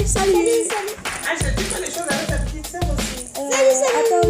salut. Ah, je dis pas les choses avec ta petite sœur aussi. Salut. Attends,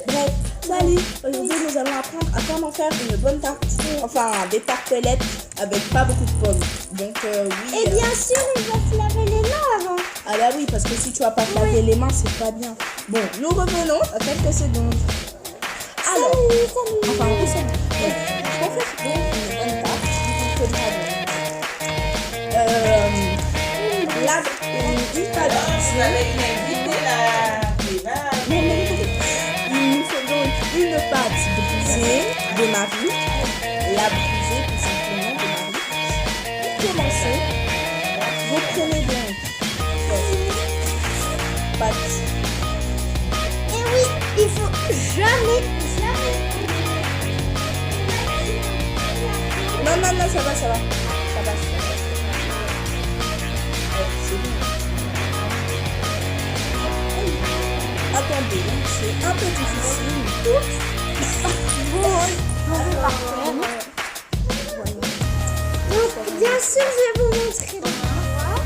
bref, salut. Aujourd'hui, nous allons apprendre à comment faire une bonne tarte. Enfin, des tartelettes avec pas beaucoup de pommes. Donc, oui. Et bien sûr, on va se laver les mains avant. Ah bah oui, parce que si tu vas pas te laver les mains, c'est pas bien. Bon, nous revenons à quelques secondes. Alors, Salut. enfin, oui, c'est bon. Donc, pour faire donc une bonne tarte, il faudra une pâte Vous avez une invitée là. Non, mais écoutez, il nous faut donc une pâte brisée de Marie, la brisée tout simplement de Marie. Pour commencer, vous prenez donc votre pâte. Et oui, il faut jamais. Non, ça va. Ça va. C'est bon. Attendez, c'est un peu difficile. Donc, bien sûr, je vais vous montrer dans l'endroit.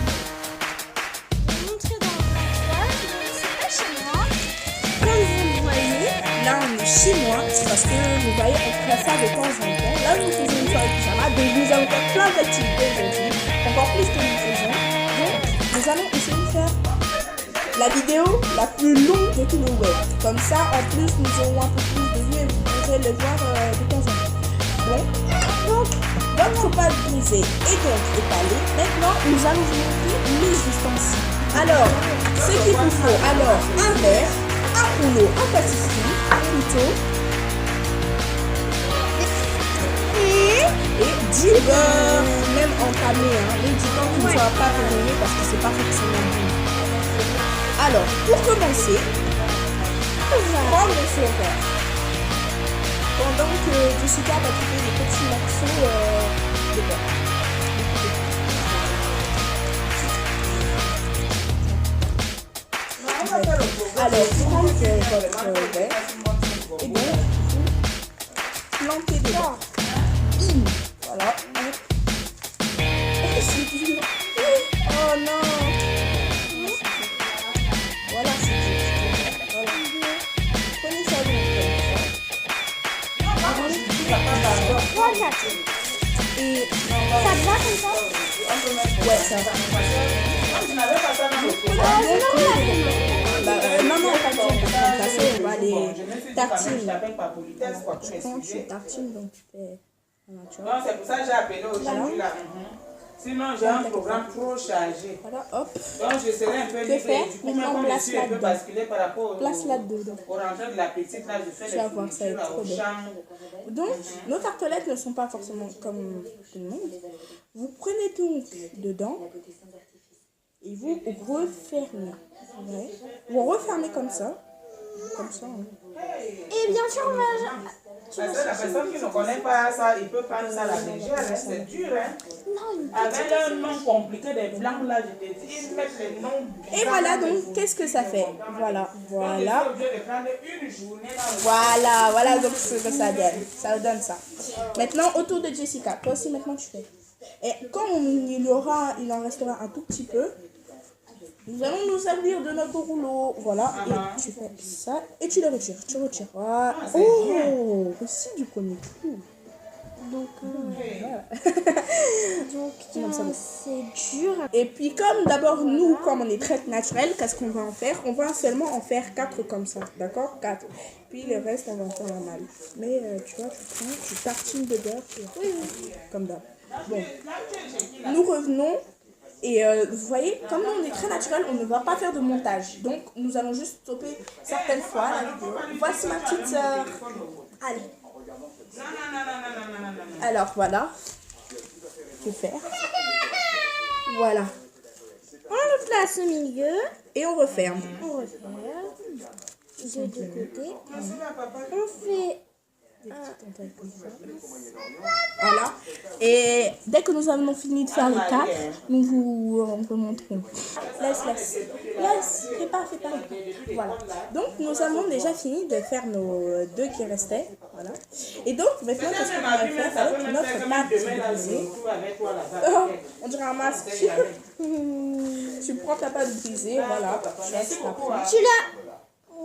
C'est pas chez moi. Comme vous le voyez. Là, on est chez moi, c'est parce que vous voyez, on fait ça de temps en temps. Là, nous faisons une soirée pyjama, donc nous allons faire plein d'activités aujourd'hui, encore plus que nous faisons. Donc, nous allons essayer de faire la vidéo la plus longue de tout le web. Comme ça, en plus, nous aurons un peu plus de vues et vous pourrez le voir de temps en temps. Donc, votre pâte brisée est donc étalée. Maintenant, nous allons vous montrer les ustensiles. Alors, ce qu'il vous faut, alors, un verre, un rouleau, un pâtisserie, un couteau et du beurre, même entamé, mais du temps qui ne soit pas brûlé parce que c'est pas forcément bon. Alors, pour commencer, prendre son verre. Pendant que Jessica va couper des petits morceaux de beurre. Alors, prendre votre verre et bien vous plantez dedans. Voilà. C'est dur. Oh non. Voilà, c'est dur. Voilà. Prenez ça Voilà. et Ça te va comme ça? ouais, ça va. Non, pas de on va les tartines. Je prends tes tartines, donc tu fais. Voilà, tu vois. Non, c'est pour ça que j'ai appelé aujourd'hui là. Sinon, j'ai un programme trop chargé. Voilà, hop. Donc, je serai un peu libre. Du coup, Maintenant, comme je place suis un peu là-dedans. basculé par rapport Place là-dedans. au rentrée de la petite, là, je fais Tu les vas voir, ça va fournitures être trop au bien. champ. Donc, nos tartelettes ne sont pas forcément comme tout le monde. Vous prenez donc dedans et vous refermez. Ouais. Vous refermez comme ça. Comme ça. Et bien sûr, on va. Parce que la personne qui ne connaît pas ça, il peut prendre ça à la légère, hein, c'est dur. Hein. Avec un nom compliqué des blancs, là, je te dis, ils mettent les noms. Et voilà donc, qu'est-ce que ça fait? Voilà. On est obligé de prendre une journée Voilà donc ce que ça donne. Ça donne ça. Maintenant, autour de Jessica, toi aussi maintenant tu fais. Et quand il en restera un tout petit peu, nous allons nous servir de notre rouleau. Voilà, et tu fais ça et tu le retires. Tu retires. Voilà. Oh, aussi du premier coup. Donc, Voilà. c'est dur. Et puis comme d'abord nous, comme on est très naturel, qu'est-ce qu'on va en faire? On va seulement en faire 4 comme ça, d'accord? 4. Puis le reste, on va en faire normal. Mais tu vois, tu tartines de beurre, comme d'hab. Bon, nous revenons. Et vous voyez, comme nous on est très naturel, on ne va pas faire de montage. Donc nous allons juste stopper certaines fois la vidéo. Voici ma petite sœur. Allez. Alors voilà. Que faire? Voilà. On le place au milieu. Et on referme. On referme. De deux côtés. On fait Des petites dentelles comme ça. Voilà. Et dès que nous avons fini de faire les 4, nous vous remontrons. Laisse. Fais pas. Voilà. Donc, nous avons déjà fini de faire nos 2 qui restaient. Voilà. Et donc, maintenant, qu'est-ce qu'on va faire avec notre pâte brisée? On dirait un masque. Tu prends ta pâte brisée, voilà.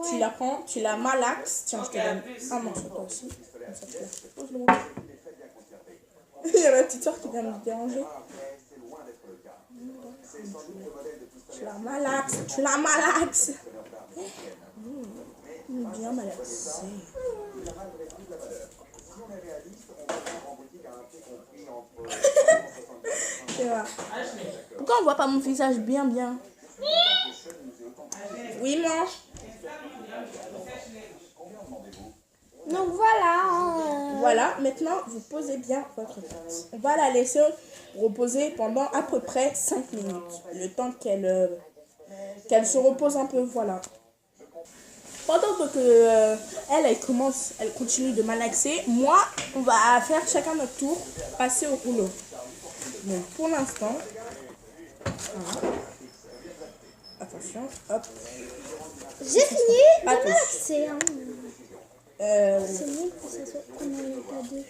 Tu la prends, tu la malaxes. Tiens, je te donne un morceau toi aussi. Comme ça, pose-le. Il y a ma petite soeur qui vient me déranger. Tu la malaxes. Bien malaxé. C'est vrai. Pourquoi on voit pas mon visage bien? Oui, mange. Donc voilà. Voilà, maintenant vous posez bien votre pâte. On va la laisser reposer pendant à peu près 5 minutes. Le temps qu'elle se repose un peu, voilà. Pendant que elle continue de malaxer, moi, on va faire chacun notre tour, passer au rouleau. Donc pour l'instant, voilà. Attention, hop. J'ai fini de Pas tous. malaxer. Hein. C'est mieux que ça soit qu'on n'en ait pas deux.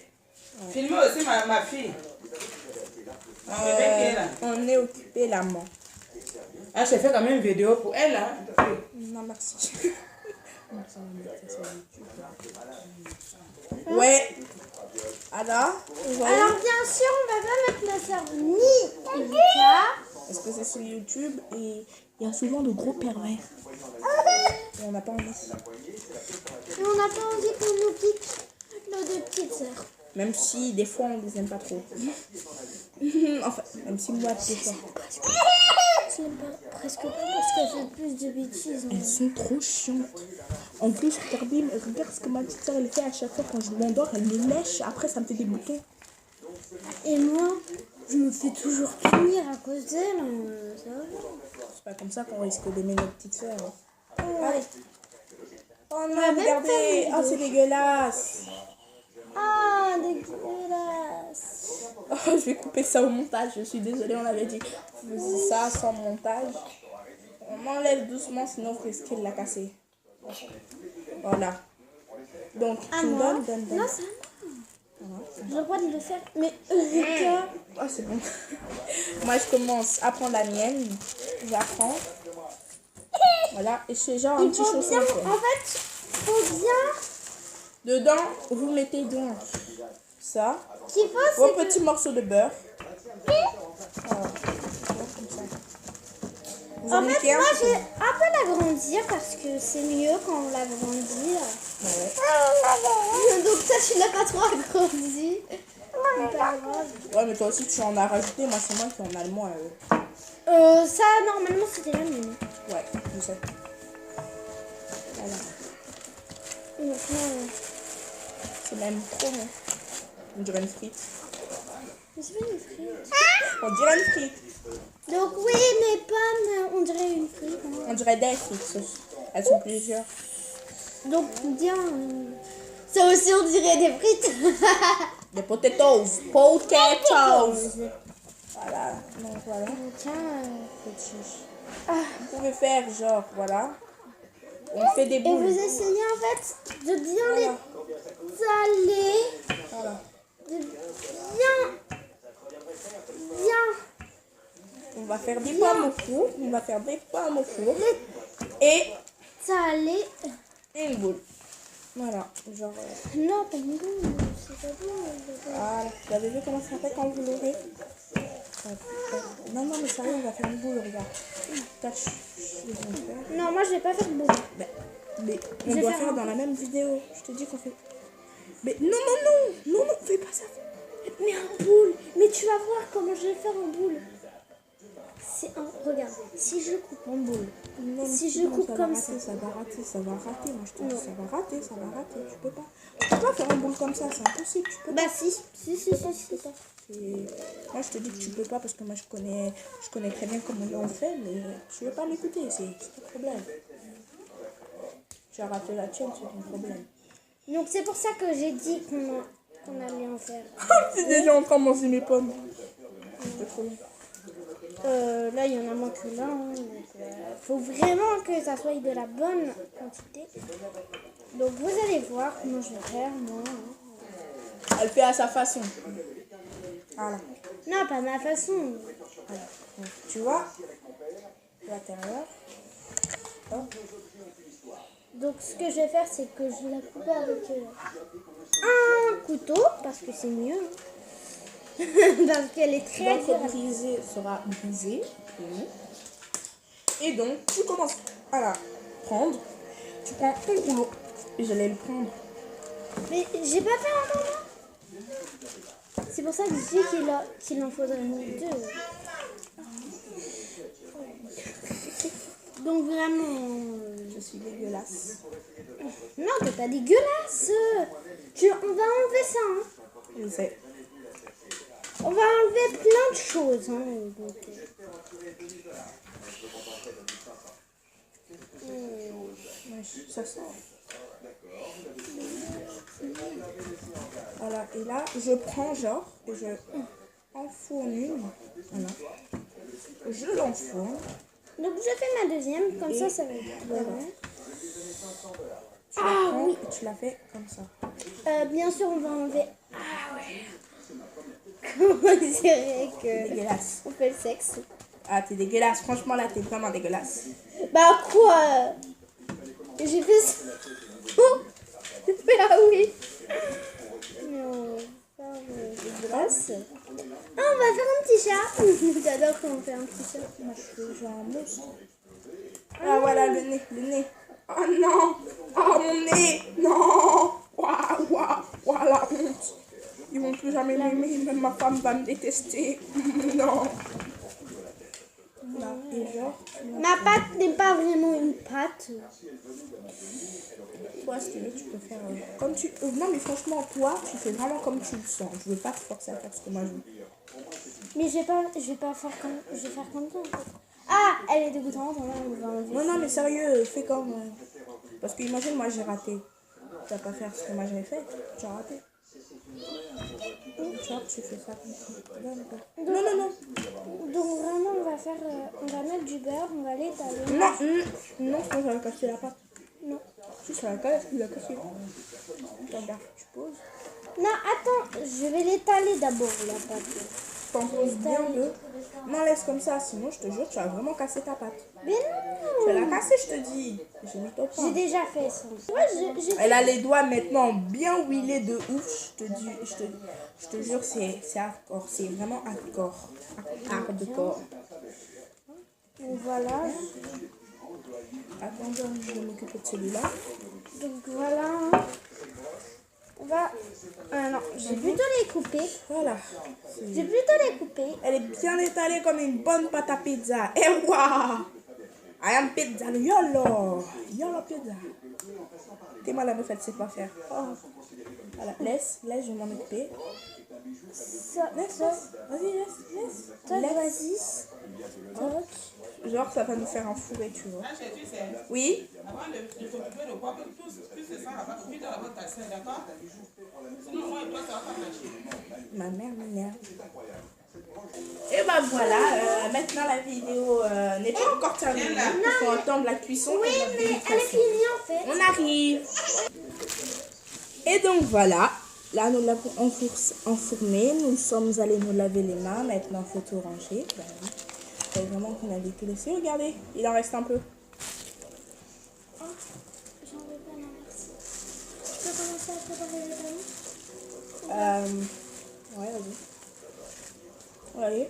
Filmez aussi ma fille. Ma bébé qui est là. On est occupé la main. Ah, j'ai fait quand même une vidéo pour elle. Hein. Non, merci. Ouais. Alors, vous voyez? Alors bien sûr, on va pas mettre ma soeur ni Erika. Parce que c'est sur YouTube et il y a souvent de gros pervers. Et on n'a pas envie. Et on n'a pas envie qu'on nous pique nos 2 petites sœurs. Même si des fois on les aime pas trop. Enfin, même si moi des fois. Je l'aime pas, presque pas parce qu'elle fait plus de bêtises. Elles sont trop chiantes. En plus, regarde ce que ma petite soeur elle fait à chaque fois quand je m'endors, elle me lèche. Après, ça me fait des boutons. Et moi, je me fais toujours punir à cause d'elle. Ça va. C'est pas comme ça qu'on risque d'aimer notre petite soeur. Ouais. Oh non, même regardez. faire une Oh, c'est dégueulasse. Ah, dégueulasse. Oh, je vais couper ça au montage. Je suis désolée, on avait dit on faisait ça sans montage. On enlève doucement, sinon vous risquez de la casser. Voilà. Donc, tu me donnes. Non, c'est à moi. J'ai le droit de le faire. Mais Erika. Oh, c'est bon. Moi, je commence à prendre la mienne. J'apprends. Voilà. Et je fais genre un Il petit faut chausson. bien. En fait, faut bien. Dedans, vous mettez donc ça. Qu'il faut, Vos c'est petits morceaux de beurre. Voilà. Comme ça. Vous En mettez fait, un moi, peu. j'ai un peu l'agrandir parce que c'est mieux quand on l'agrandit. Ouais. Donc ça, tu l'as pas trop agrandi. C'est pas grave. Ouais, mais toi aussi, tu en as rajouté. Moi, c'est moi qui en a le moins. Ça, normalement, c'était la mienne. Ouais, je sais. Voilà. Donc, C'est même trop bon. On dirait une frite. mais c'est pas une frite. On dirait une frite. Donc oui, mes pommes, on dirait une frite. Hein. On dirait des frites. Elles sont plusieurs. Donc bien, ça aussi on dirait des frites. Des potatoes. Potatoes. Voilà. Donc voilà. Tiens. Petit. Vous pouvez faire genre, voilà. On fait des Et boules. vous essayez en fait de bien Voilà. les saler, Voilà. de bien. On va faire des pommes au four. Et Saler. une boule. Voilà. Genre. Non, pas une boule, c'est pas bon. Voilà. Vous avez vu comment ça fait quand vous l'aurez? Non, mais sérieux, on va faire une boule, regarde. Tâche. Non, moi je vais pas faire de boule. Mais on Je vais doit faire faire un dans la même vidéo. Je te dis qu'on fait. Mais non, fais pas ça. Mais en boule. Mais tu vas voir comment je vais faire en boule. C'est un. Regarde, si je coupe en boule. Non, Si je non, coupe ça comme va ça. rater, ça va rater. Moi, je te dis, Non. ça va rater. Tu peux pas faire une boule comme ça, c'est impossible. Tu peux Bah pas. si. Moi, je te dis que tu peux pas parce que moi, je connais très bien comment on fait, mais tu veux pas m'écouter, c'est le problème. Tu as raté la tienne, c'est ton problème. Donc c'est pour ça que j'ai dit qu'on allait en faire. Tu es déjà en train de manger mes pommes. Là, il y en a moins que là. Hein, donc, faut vraiment que ça soit de la bonne quantité. Donc vous allez voir comment je vais faire, moi. Hein. Elle fait à sa façon. Voilà. Non, pas ma façon. Voilà. Donc, tu vois, l'intérieur. Hop. Donc ce que je vais faire, c'est que je vais la couper avec un couteau, parce que c'est mieux. Parce qu'elle est très Donc, dure. brisé sera brisé. Et donc, tu commences à la prendre. Tu prends ton rouleau. Et j'allais le prendre. Mais j'ai pas fait encore là. C'est pour ça que je dis qu'il en faudrait deux. Donc vraiment... Je suis dégueulasse. Non, t'es pas dégueulasse. On va enlever ça. Hein. Je sais. On va enlever plein de choses. Hein, donc, Ouais, ça sort. Voilà, et là, je prends genre, et je enfourne une. Voilà. Je l'enfourne. donc je fais ma deuxième, comme Et ça va être voilà. bon. Tu la prends et tu la fais comme ça. Bien sûr, on va enlever... Ah ouais. Comment dirait que... Dégueulasse. On fait le sexe. Ah, t'es dégueulasse. Franchement, là, t'es vraiment dégueulasse. Bah quoi j'ai fait ça. Oh, j'ai fait ah oui. Mais on va faire dégueulasse. Ah, on va faire un petit chat. J'adore quand on fait un petit chat. Moi, je fais genre un monstre. Ah, voilà, le nez, le nez. Oh non. Oh, mon nez. Non. Waouh, waouh, waouh, la honte. Ils vont plus jamais m'aimer. Même ma femme va me détester. Non. Là, et genre, Ma pâte n'est pas vraiment une pâte. toi, si tu veux, tu peux faire comme tu... non, mais franchement, toi, tu fais vraiment comme tu le sens. Je veux pas te forcer à faire ce que moi je veux. Mais je vais pas faire comme... Je vais faire comme ça en fait. Ah, elle est dégoûtante. On va enlever. Non, non, mais sérieux, fais comme... parce que imagine, moi, j'ai raté. Tu vas pas faire ce que moi j'avais fait. J'ai raté. Genre, tu fais ça comme ça. Non, non, non. Donc vraiment, on va faire... on va mettre du beurre, on va l'étaler. Non, non, sinon, ça va casser la pâte. Non. Si ça la casse, il va casser. Regarde, tu poses. Non, attends, je vais l'étaler d'abord, la pâte. T'en poses bien deux. Non, laisse comme ça, sinon, je te jure, tu vas vraiment casser ta pâte. Mais Tu vas non. la casser, je te dis. J'ai mis ton pain. J'ai déjà fait ça. Ouais, Elle a les doigts maintenant bien huilés de ouf. Je te jure, c'est hardcore. C'est vraiment hardcore. Hardcore. Donc voilà. Attends, je vais m'occuper de celui-là. Donc voilà. On va... non, j'ai plutôt les couper. Voilà. J'ai plutôt les couper. Elle est bien étalée comme une bonne pâte à pizza. Et waouh! I am pizza. Yolo. Yolo pizza. T'es malade, en fait, c'est pas faire. Oh. Voilà, laisse, je vais m'en occuper. Ça, Laisse, vas-y, laisse. toi, Laisse. vas-y. Toc. Genre, ça va nous faire un fourré, tu vois. Là, tu sais, Oui? avant de s'occuper de quoi, que tout se sent là-bas, tu dois d'abord tasser, d'accord? Sinon, moi et toi, ça va pas marcher. Ma mère m'énerve. Et bah voilà, maintenant la vidéo n'est pas encore terminée. Il faut entendre la cuisson. Oui, mais elle est finie en fait. On arrive. Et donc voilà, là nous l'avons enfourné. Nous sommes allés nous laver les mains. Maintenant il faut tout ranger. Bah, oui. C'est vraiment qu'on avait tout laissé. Regardez, il en reste un peu. J'en veux pas, non, merci. Tu peux commencer à préparer les ballons? Ouais, vas-y. Voyez,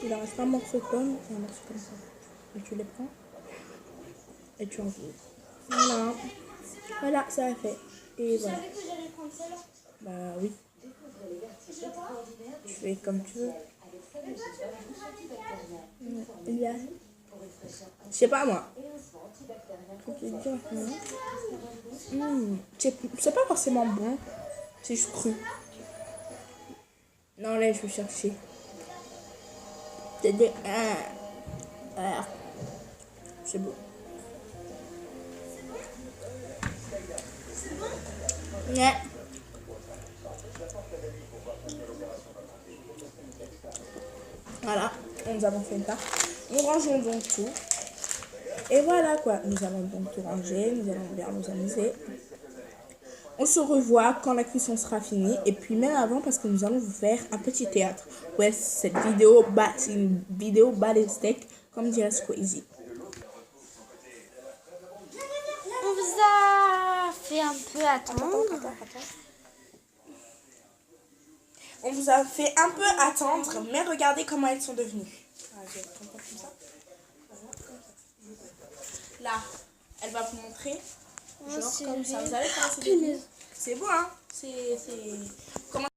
il en reste un morceau de pomme et un morceau comme ça. Et tu les prends et tu enfournes. Voilà. Voilà, ça a fait. Et voilà. Tu savais que j'allais prendre celle-là? Bah oui. Tu fais comme tu veux. Il y a... Je sais pas moi. Faut que je dise. C'est pas forcément bon. C'est juste cru. Non, là, je vais chercher. C'est des... C'est beau. Ouais. Voilà, nous avons fait ça. Nous rangeons donc tout. Et voilà quoi, nous allons donc tout ranger, nous allons bien nous amuser. On se revoit quand la cuisson sera finie et puis même avant parce que nous allons vous faire un petit théâtre. Ouais, cette vidéo, c'est une vidéo bas les steaks, comme dirait Squeezie. On vous a fait un peu attendre. On vous a fait un peu attendre, mais regardez comment elles sont devenues. Là, elle va vous montrer. Genre comme ça, vous allez voir, c'est beau, hein? C'est comment